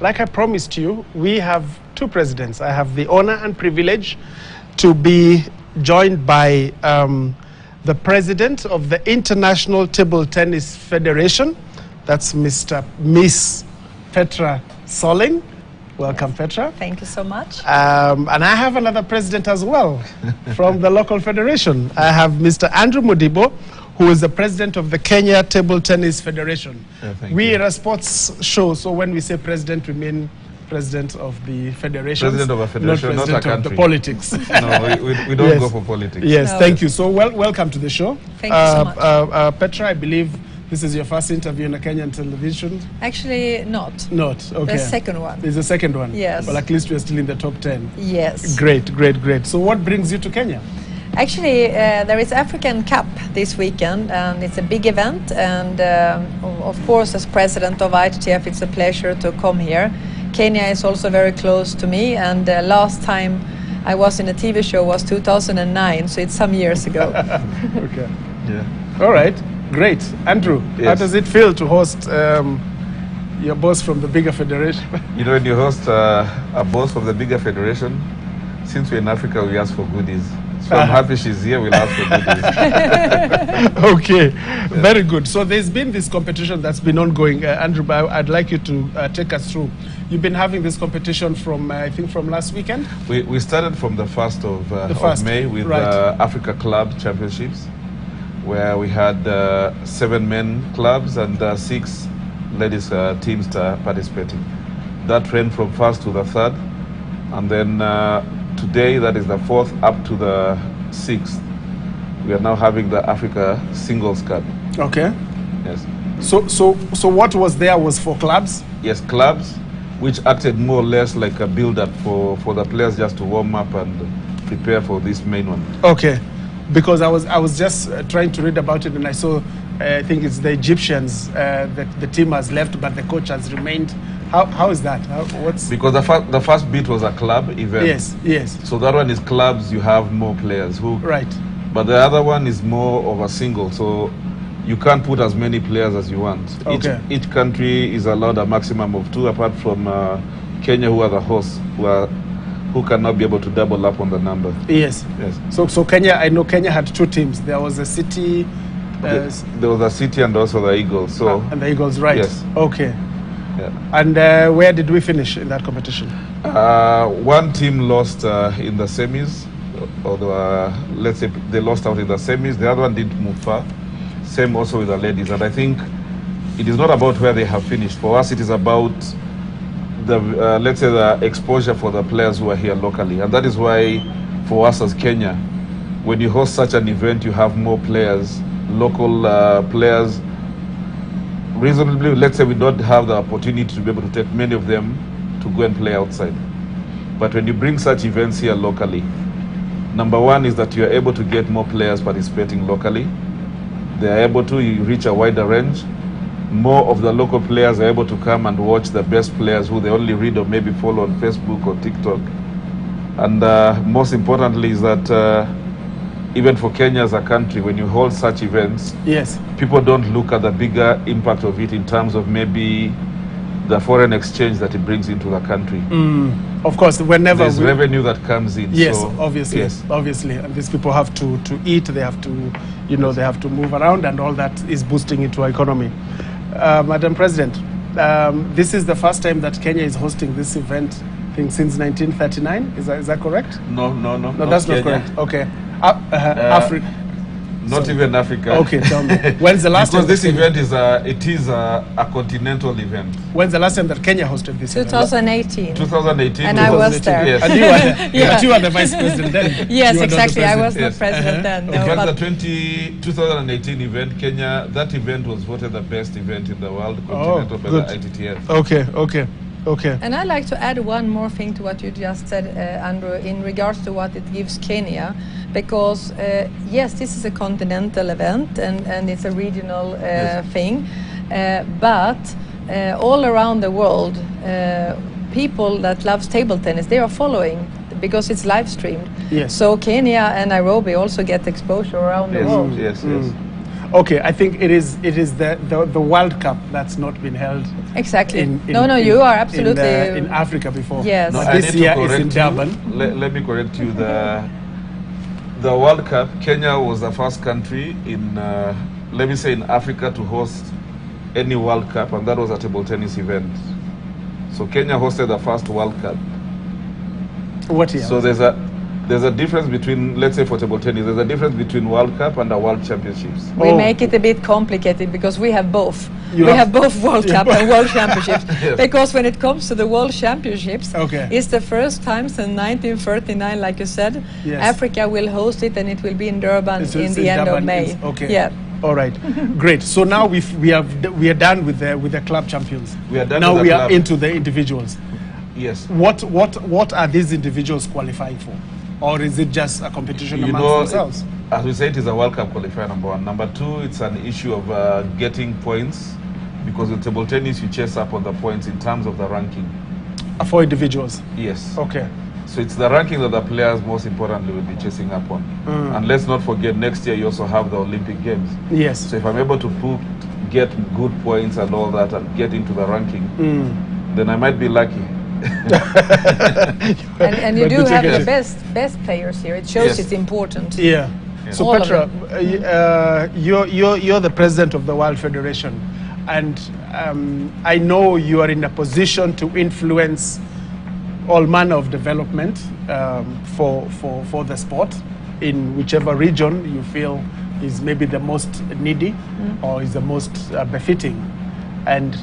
like I promised you, we have two presidents. I have the honor and privilege to be joined by the president of the International Table Tennis Federation. That's Miss Petra Soling. Welcome, yes. Petra. Thank you so much. And I have another president as well from the local federation. I have Mr. Andrew Modibo, who is the president of the Kenya Table Tennis Federation. We are a sports show, so when we say president, we mean president of the federation. President of a federation, not president a of country. the politics. No, we don't Yes. go for politics. Yes, No. thank you. So welcome to the show. Thank you so much. Petra, I believe this is your first interview on a Kenyan television? Actually, not. Not, okay. The second one. It's the second one? Yes. Well, at least we're still in the top 10. Yes. Great, great, great. So what brings you to Kenya? Actually, there is African Cup this weekend, and it's a big event. And of course, as president of ITTF, it's a pleasure to come here. Kenya is also very close to me, and last time I was in a TV show was 2009, so it's some years ago. Okay. Yeah. All right, great. Andrew, Yes. how does it feel to host your boss from the bigger federation? You know, when you host a boss from the bigger federation, since we're in Africa, we ask for goodies. So I'm happy she's here, we'll ask for goodies. Okay, very good. So there's been this competition that's been ongoing. Andrew, I'd like you to take us through. You've been having this competition from, I think, from last weekend? We started from the 1st of May with right. Africa Club Championships, where we had 7 men clubs and 6 ladies teams participating. That ran from 1st to the 3rd, and then today, that is the 4th up to the 6th. We are now having the Africa Singles Cup. Okay. Yes. So what was there was for clubs? Yes, clubs, which acted more or less like a build-up for the players just to warm up and prepare for this main one. Okay, because I was just trying to read about it, and I saw, I think it's the Egyptians, that the team has left, but the coach has remained. How is that? Because the first bit was a club event. Yes, yes. So that one is clubs, you have more players. Right. But the other one is more of a single, so you can't put as many players as you want. Okay. Each country is allowed a maximum of 2, apart from Kenya, who are the hosts, who cannot be able to double up on the number. Yes. Yes. So Kenya, I know Kenya had 2 teams. There was a City. There was a City and also the Eagles. So and the Eagles, right? Yes. Okay. Yeah. And where did we finish in that competition? One team lost in the semis, although let's say they lost out in the semis. The other one didn't move far. Same also with the ladies. And I think it is not about where they have finished. For us, it is about the let's say the exposure for the players who are here locally. And that is why, for us as Kenya, when you host such an event, you have more players, local players. Reasonably, let's say we don't have the opportunity to be able to take many of them to go and play outside. But when you bring such events here locally, number one is that you are able to get more players participating locally. They are able to reach a wider range. More of the local players are able to come and watch the best players who they only read or maybe follow on Facebook or TikTok. And most importantly is that even for Kenya as a country, when you hold such events, yes, people don't look at the bigger impact of it in terms of maybe the foreign exchange that it brings into the country. Of course, whenever there's revenue that comes in. Yes, so, obviously, yes. Obviously, and these people have to eat. They have to, they have to move around, and all that is boosting into our economy. Madam President, this is the first time that Kenya is hosting this event, I think, since 1939. Is that correct? No, that's Kenya. not correct. Okay. Africa. Not even Africa. Okay, tell me. When's the last because time? Because this event is a continental event. When's the last time that Kenya hosted this 2018. event? 2018. And I was there. Yes. And but you were the vice president then. Yes, You were exactly. not I the was president. the president then. No, In fact, but the 2018 event, Kenya, that event was voted the best event in the world, Oh, continental by good. the ITTF. Okay. And I'd like to add one more thing to what you just said, Andrew, in regards to what it gives Kenya, because yes, this is a continental event and it's a regional thing, but all around the world, people that love table tennis, they are following because it's live streamed. Yes. So Kenya and Nairobi also get exposure around the world. Yes. Okay, I think it is the World Cup that's not been held. Exactly. You are absolutely in Africa before. Yes. No, This year is in Durban. Let me correct you. The World Cup, Kenya was the first country in, let me say, in Africa to host any World Cup, and that was a table tennis event. So Kenya hosted the first World Cup. What year? So there's a difference between, let's say for table tennis, there's a difference between World Cup and the World Championships. We make it a bit complicated because we have both. We have both World Cup and World Championships. Yes. Because when it comes to the World Championships, Okay. it's the first time since 1939, like you said. Yes. Africa will host it, and it will be in Durban It's in in the end Durban, of May. okay. Yeah. All right, great. So now we are done with the club champions. We are done now with the we are club. into the individuals. Yes. What are these individuals qualifying for, or is it just a competition amongst themselves? As we say, it is a World Cup qualifier, number one. Number two, it's an issue of getting points, because with table tennis you chase up on the points in terms of the ranking. For individuals. Yes. Okay. So it's the ranking that the players most importantly will be chasing up on. And let's not forget, next year you also have the Olympic Games. Yes. So if I'm able to get good points and all that and get into the ranking, then I might be lucky. And you But do the have ticket- the best players here. It shows Yes. it's important. Yeah. So All of Petra, you're the president of the World Federation, and I know you are in a position to influence all manner of development for the sport in whichever region you feel is maybe the most needy or is the most befitting. And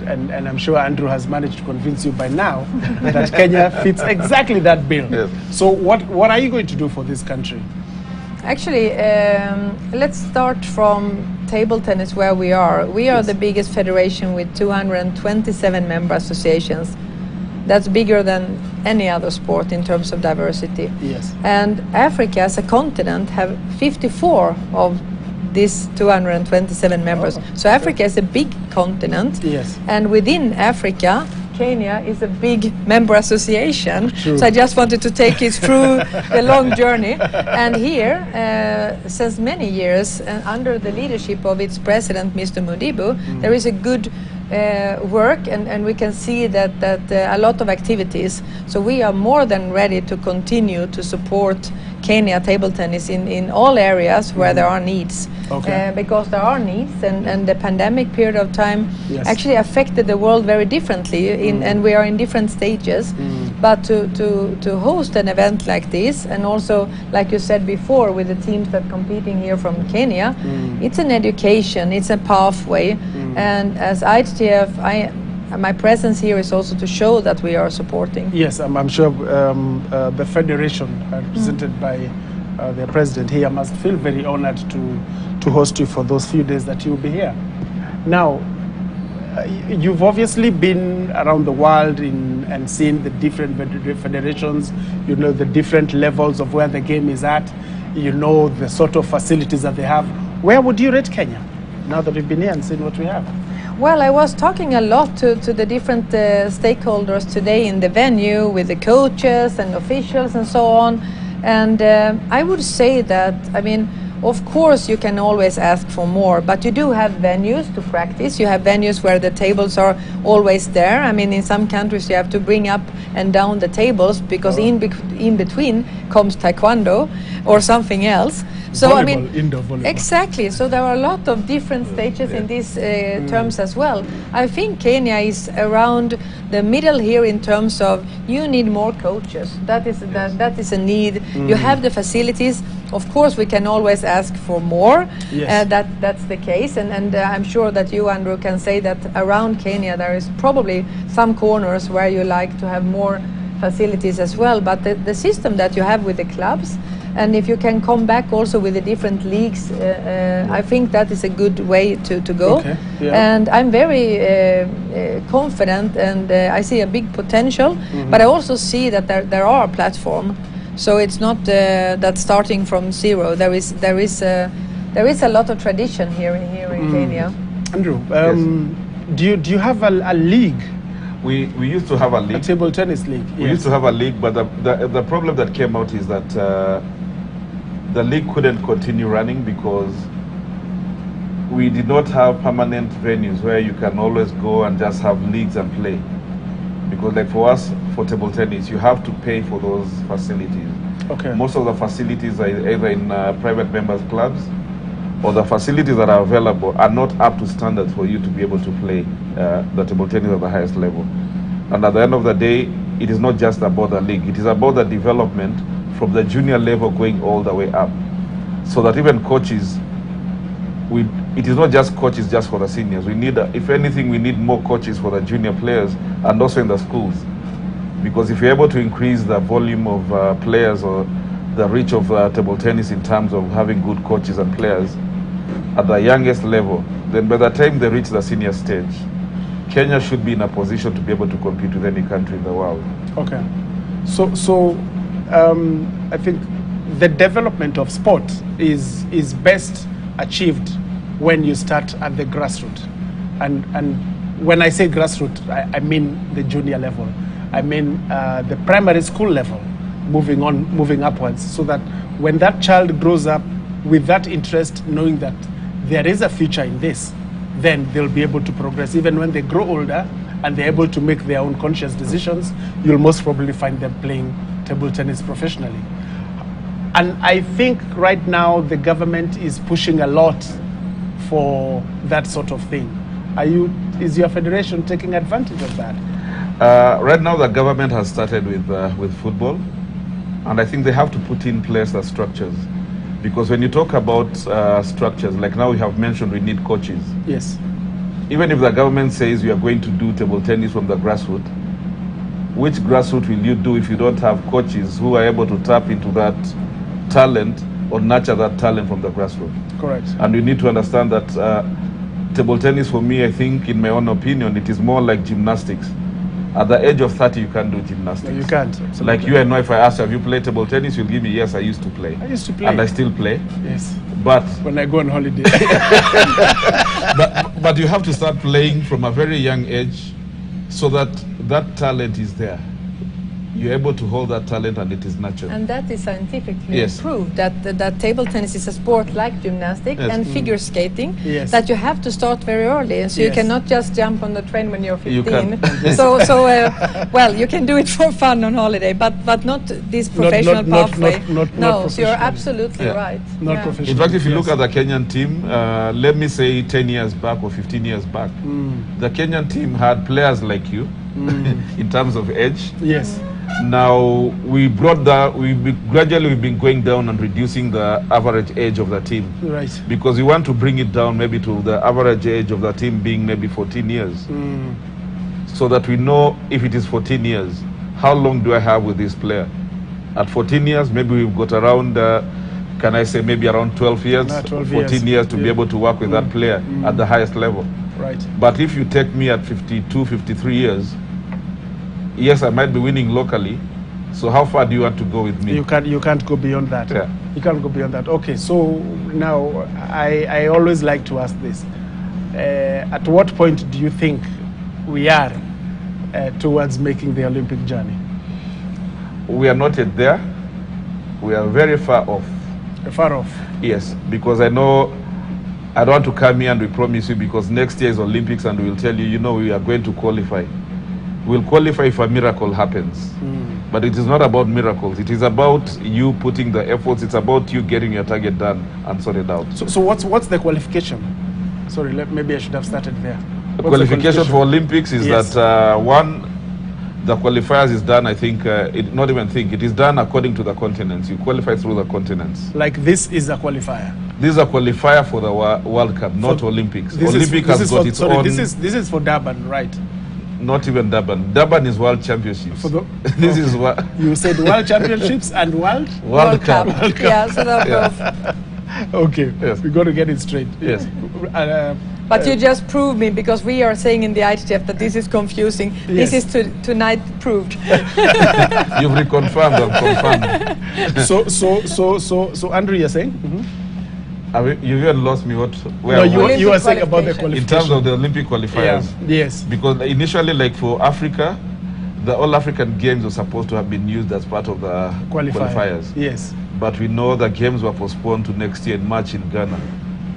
I'm sure Andrew has managed to convince you by now that Kenya fits exactly that bill. Yes. So what are you going to do for this country? Actually, let's start from table tennis where we are. We are Yes. the biggest federation with 227 member associations. That's bigger than any other sport in terms of diversity. Yes. And Africa as a continent have 54 of these 227 members. So Africa is a big continent. Yes. And within Africa, Kenya is a big member association. True. So I just wanted to take it through the long journey. And here, since many years, under the leadership of its president, Mr. Modibo, there is a good work, and we can see that a lot of activities. So we are more than ready to continue to support Kenya table tennis in all areas where there are needs. Okay. Because there are needs, and the pandemic period of time Yes. actually affected the world very differently, and we are in different stages. But to host an event like this, and also, like you said before, with the teams that competing here from Kenya, it's an education, it's a pathway. And as ITF, my presence here is also to show that we are supporting. Yes, I'm sure the federation, represented by their president here, must feel very honored to host you for those few days that you'll be here. Now, you've obviously been around the world and seen the different federations, you know the different levels of where the game is at, you know the sort of facilities that they have. Where would you rate Kenya, now that you've been here and seen what we have? Well, I was talking a lot to the different stakeholders today in the venue with the coaches and officials and so on. And I would say that, I mean, of course you can always ask for more, but you do have venues to practice. You have venues where the tables are always there. I mean, in some countries you have to bring up and down the tables because in between comes taekwondo or something else. So I mean, indoor volleyball. exactly. So there are a lot of different stages in these terms as well. I think Kenya is around the middle here in terms of you need more coaches. That is a need. You have the facilities. Of course, we can always ask for more. Yes. That's the case, and I'm sure that you, Andrew, can say that around Kenya there is probably some corners where you like to have more facilities as well. But the system that you have with the clubs, and if you can come back also with the different leagues, I think that is a good way to go. Okay, yeah. And I'm very confident, and I see a big potential, but I also see that there are platforms. So it's not that starting from zero. There is a lot of tradition here in Kenya. Andrew, Yes. do you have a league? We used to have a league. A table tennis league. We used to have a league, but the problem that came out is that the league couldn't continue running because we did not have permanent venues where you can always go and just have leagues and play. Because like for us, for table tennis, you have to pay for those facilities. Okay. Most of the facilities are either in private members clubs, or the facilities that are available are not up to standards for you to be able to play the table tennis at the highest level. And at the end of the day, it is not just about the league. It is about the development from the junior level going all the way up. So that even coaches, it is not just coaches just for the seniors. We need, if anything, we need more coaches for the junior players and also in the schools. Because if you're able to increase the volume of players or the reach of table tennis in terms of having good coaches and players at the youngest level, then by the time they reach the senior stage, Kenya should be in a position to be able to compete with any country in the world. Okay. So I think the development of sport is best achieved when you start at the grassroots. And when I say grassroots, I mean the junior level. I mean the primary school level, moving upwards, so that when that child grows up with that interest, knowing that there is a future in this, then they'll be able to progress. Even when they grow older and they're able to make their own conscious decisions, you'll most probably find them playing table tennis professionally. And I think right now the government is pushing a lot for that sort of thing. Is your federation taking advantage of that? Right now the government has started with football, and I think they have to put in place the structures. Because when you talk about structures, like now we have mentioned we need coaches. Yes. Even if the government says you are going to do table tennis from the grassroots, which grassroots will you do if you don't have coaches who are able to tap into that talent or nurture that talent from the grassroots? Correct. And you need to understand that table tennis, for me, I think, in my own opinion, it is more like gymnastics. At the age of 30, you can't do gymnastics. No, you can't. Absolutely. Like you and know, if I ask you, have you played table tennis, you'll give me, yes, I used to play. I used to play. And I still play. Yes. But when I go on holiday. but you have to start playing from a very young age so that that talent is there. You're able to hold that talent and it is natural. And that is scientifically proved that table tennis is a sport like gymnastics and figure skating, that you have to start very early. So you cannot just jump on the train when you're 15. Well, you can do it for fun on holiday, but not this professional pathway. No, so you're absolutely right. Not professional. In fact, if you look at the Kenyan team, let me say 10 years back or 15 years back, the Kenyan team had players like you in terms of age. Yes. Now we've been going down and reducing the average age of the team. Right. Because we want to bring it down maybe to the average age of the team being maybe 14 years. So that we know if it is 14 years, how long do I have with this player? At 14 years, maybe we've got around, can I say maybe around 12 years, 14 years to be able to work with that player at the highest level. Right. But if you take me at 52, 53 years, yes, I might be winning locally. So how far do you want to go with me? You can't go beyond that. Yeah. You can't go beyond that. Okay, so now I always like to ask this. At what point do you think we are towards making the Olympic journey? We are not yet there. We are very far off. Far off? Yes, because I know I don't want to come here and we promise you because next year is Olympics and we'll tell you, you know, we are going to qualify. We'll qualify if a miracle happens. But it is not about miracles. It is about you putting the efforts. It's about you getting your target done and sorted out. So what's the qualification? Sorry, maybe I should have started there. The qualification for Olympics is that the qualifiers is done, I think, it is done according to the continents. You qualify through the continents. Like this is a qualifier? This is a qualifier for the World Cup, not Olympics. Olympics has got its own... This is for Durban, right? Not even Durban. Durban is World Championships. This is what... You said World Championships and World Cup. World Cup. Yeah, so they're both. Okay, we got to get it straight. Yes. But you just proved me, because we are saying in the ITF that this is confusing. Yes. This is tonight proved. You've reconfirmed and confirmed. So Andrew, you're saying? You even lost me. No, you were saying about the qualification. In terms of the Olympic qualifiers. Yeah. Yes. Because initially, like for Africa, the All African Games were supposed to have been used as part of the qualifiers. Yes. But we know the games were postponed to next year in March in Ghana.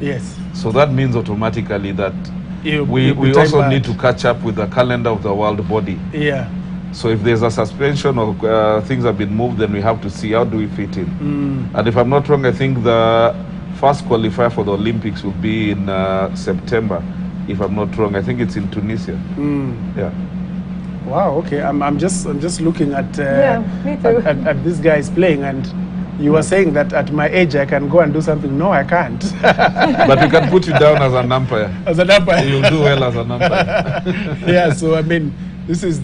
Yes. So that means automatically that You- we you time also back. need to catch up with the calendar of the world body. Yeah. So if there's a suspension or things have been moved, then we have to see how do we fit in. And if I'm not wrong, I think the first qualifier for the Olympics will be in September. If I'm not wrong, I think it's in Tunisia. Yeah. Wow. Okay. I'm just looking at me too. at these guys playing, and you were saying that at my age I can go and do something. No, I can't. But we can put you down as an umpire. As an umpire. You'll do well as an umpire. Yeah. So I mean, this is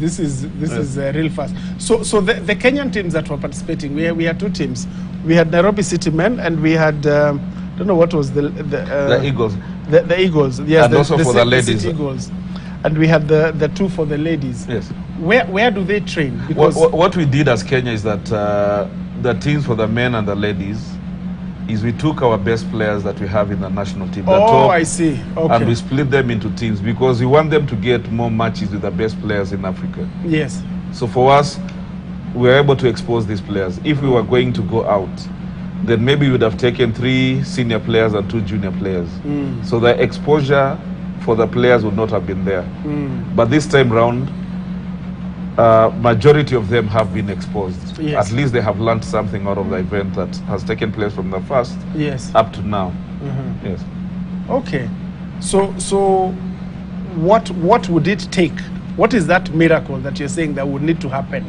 real fast. So the Kenyan teams that were participating, we had two teams. We had Nairobi City Men, and we had don't know what was The Eagles. The Eagles. Yes. And also for the ladies. City Eagles. And we had the two for the ladies. Yes. Where do they train? Because What we did as Kenya is that the teams for the men and the ladies is we took our best players that we have in the national team. the top, I see. Okay. And we split them into teams because we want them to get more matches with the best players in Africa. Yes. So for us, we were able to expose these players. If we were going to go out, then maybe we would have taken 3 senior players and 2 junior players. So the exposure for the players would not have been there. But this time round, majority of them have been exposed. Yes. At least they have learned something out of the event that has taken place from the first Yes. up to now. Yes. Okay. So what would it take? What is that miracle that you're saying that would need to happen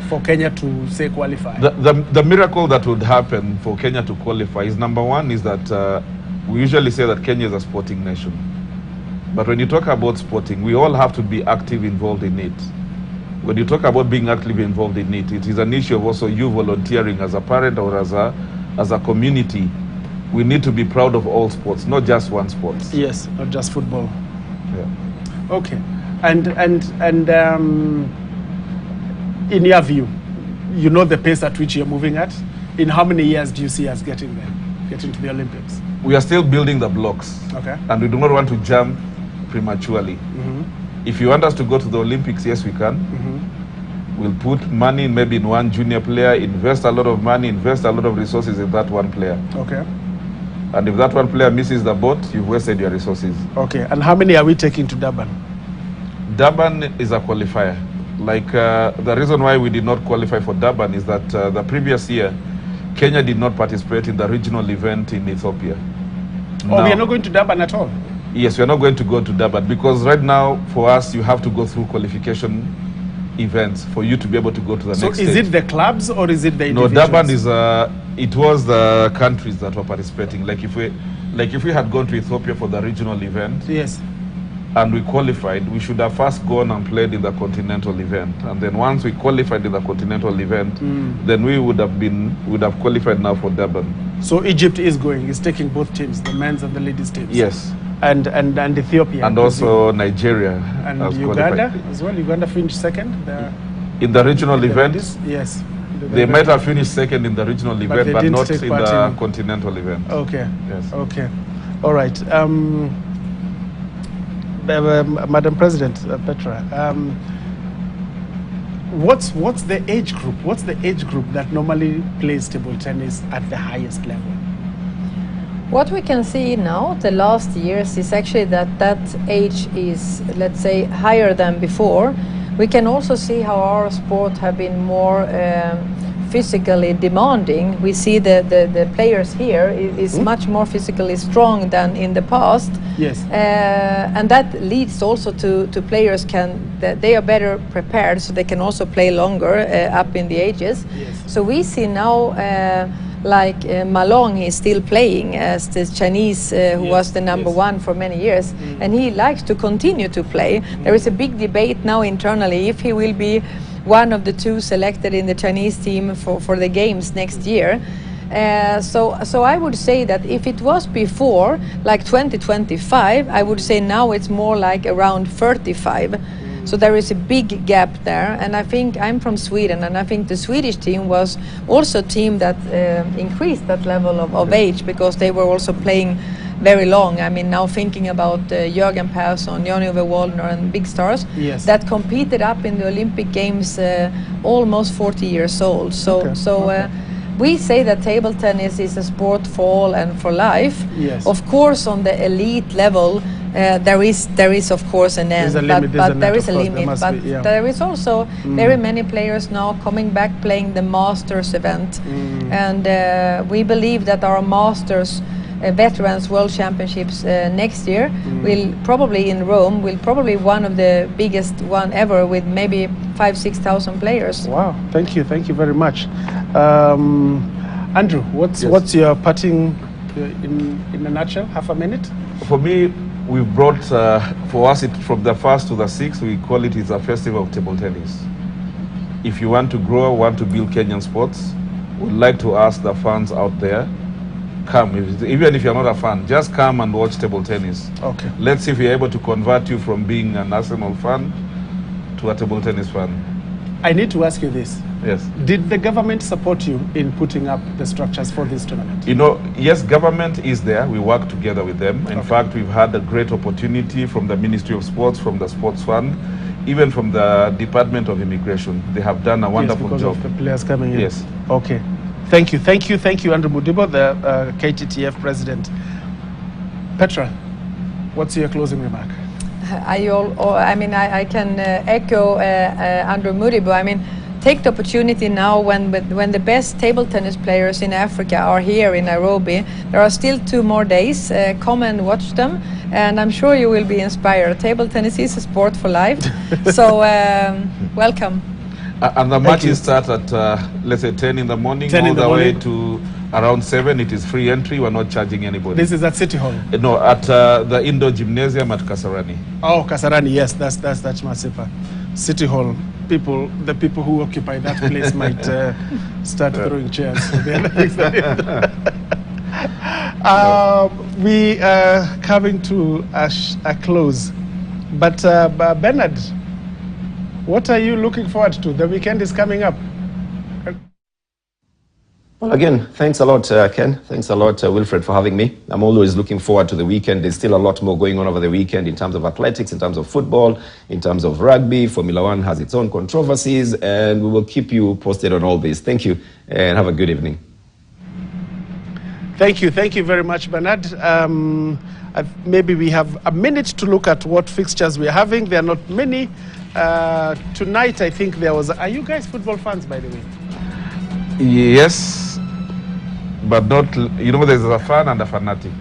for Kenya to say qualify? The miracle that would happen for Kenya to qualify is, number one, is that we usually say that Kenya is a sporting nation. But when you talk about sporting, we all have to be active, involved in it. When you talk about being actively involved in it, it is an issue of also you volunteering as a parent or as a community. We need to be proud of all sports, not just one sport. Yes, not just football. Yeah. Okay. And in your view, you know the pace at which you're moving at. In how many years do you see us getting there, getting to the Olympics? We are still building the blocks. Okay. And we do not want to jump prematurely. If you want us to go to the Olympics, yes, we can. We'll put money maybe in one junior player, invest a lot of money, invest a lot of resources in that one player. Okay. And if that one player misses the boat, you've wasted your resources. Okay. And how many are we taking to Durban? Durban is a qualifier. Like the reason why we did not qualify for Durban is that the previous year, Kenya did not participate in the regional event in Ethiopia. Oh, we are not going to Durban at all? Yes, we are not going to go to Durban because right now, for us, you have to go through qualification events for you to be able to go to the So next is stage. it the clubs or is it the No, individuals? Durban is it was the countries that were participating. Like if we had gone to Ethiopia for the regional event, Yes. and we qualified, we should have first gone and played in the continental event. And then once we qualified in the continental event, then we would have qualified now for Durban. So Egypt is going, is taking both teams, the men's and the ladies teams. Yes. And Ethiopia. And also Nigeria. And has Uganda qualified. as well. Uganda finished second. In the regional The event, ladies? Yes. they might have finished second in the regional event, they but didn't not take in part the in- continental event. Okay. Yes. Okay. All right. Madam President Petra, what's the age group? What's the age group that normally plays table tennis at the highest level? What we can see now, the last years, is actually that age is, let's say, higher than before. We can also see how our sport have been more physically demanding. We see the players here is much more physically strong than in the past. Yes. And that leads also to players that they are better prepared, so they can also play longer up in the ages. Yes. So we see now like Malong is still playing as the Chinese who was the number one for many years, and he likes to continue to play. There is a big debate now internally if he will be one of the 2 selected in the Chinese team for the games next year. So I would say that if it was before, like 2025, I would say now it's more like around 35. So there is a big gap there, and I think I'm from Sweden, and I think the Swedish team was also a team that increased that level of age because they were also playing very long. I mean, now thinking about Jürgen Persson, Jan-Ove Wallner, and big stars that competed up in the Olympic Games almost 40 years old. So we say that table tennis is a sport for all and for life. Yes. Of course, on the elite level, there is of course an end, but there is a limit. But there is also very many players now coming back playing the Masters event, and we believe that our Masters Veterans World Championships next year will probably in Rome will probably one of the biggest one ever with maybe 5,000-6,000 players. Wow, thank you very much. Andrew, what's your parting in a nutshell? Half a minute. For me, we've brought for us from the 1st to the 6th. We call it's a festival of table tennis. If you want to grow, want to build Kenyan sports, we'd like to ask the fans out there. Come, even if you're not a fan, just come and watch table tennis. Okay. Let's see if we're able to convert you from being an Arsenal fan to a table tennis fan. I need to ask you this. Yes. Did the government support you in putting up the structures for this tournament? You know, yes, government is there. We work together with them. In fact, we've had a great opportunity from the Ministry of Sports, from the Sports Fund, even from the Department of Immigration. They have done a wonderful because job. Of the players coming in. Yes. Okay. Thank you, Andrew Mudibo, the KTTF president. Petra, what's your closing remark? I can echo Andrew Mudibo. I mean, take the opportunity now when the best table tennis players in Africa are here in Nairobi. There are still 2 more days. Come and watch them, and I'm sure you will be inspired. Table tennis is a sport for life, so welcome. And the matches start at, let's say, 10 in the morning, all the way to around 7. It is free entry. We're not charging anybody. This is at City Hall? No, at the indoor gymnasium at Kasarani. Oh, Kasarani, yes, that's Masipa. City Hall, the people who occupy that place might start throwing chairs. We are coming to a close. But Bernard, what are you looking forward to? The weekend is coming up. Well, again, thanks a lot, Ken. Thanks a lot, Wilfred, for having me. I'm always looking forward to the weekend. There's still a lot more going on over the weekend in terms of athletics, in terms of football, in terms of rugby. Formula One has its own controversies, and we will keep you posted on all this. Thank you, and have a good evening. Thank you very much, Bernard. Maybe we have a minute to look at what fixtures we're having. There are not many. Tonight, I think there was... Are you guys football fans, by the way? Yes, but not... You know, there's a fan and a fanatic.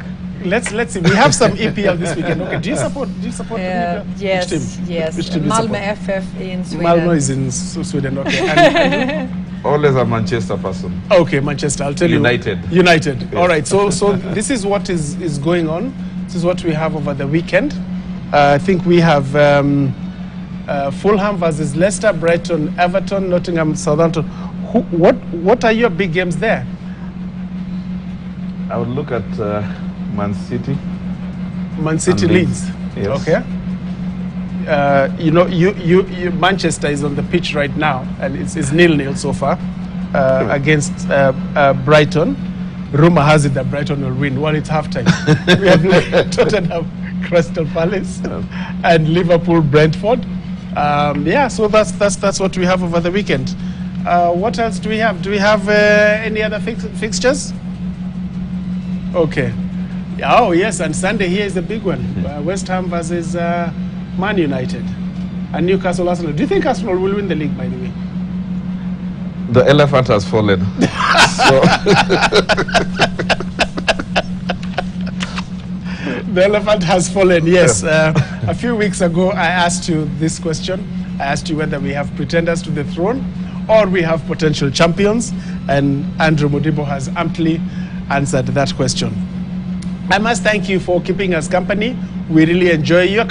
Let's see. We have some EPL this weekend. Okay, do you support EPL? Yes, Which team? yes. Which team Malmö FF in Sweden. Malmö is in Sweden, okay. And Always a Manchester person. Okay, Manchester. I'll tell United. you. United. Yes. All right. So this is what is going on. This is what we have over the weekend. I think we have Fulham versus Leicester, Brighton, Everton, Nottingham, Southampton. What are your big games there? I would look at Man City. Man City Leeds. Yes. Okay. You know, Manchester is on the pitch right now, and it's 0-0 so far against Brighton. Rumor has it that Brighton will win. Well, it's halftime. We have Tottenham, Crystal Palace, and Liverpool, Brentford. Yeah, so that's what we have over the weekend. What else do we have? Do we have any other fixtures? Okay. Oh yes, and Sunday here is a big one. West Ham versus Man United and Newcastle Arsenal. Do you think Arsenal will win the league, by the way? The elephant has fallen. The elephant has fallen, yes. A few weeks ago, I asked you this question. I asked you whether we have pretenders to the throne or we have potential champions, and Andrew Mudibo has amply answered that question. I must thank you for keeping us company. We really enjoy your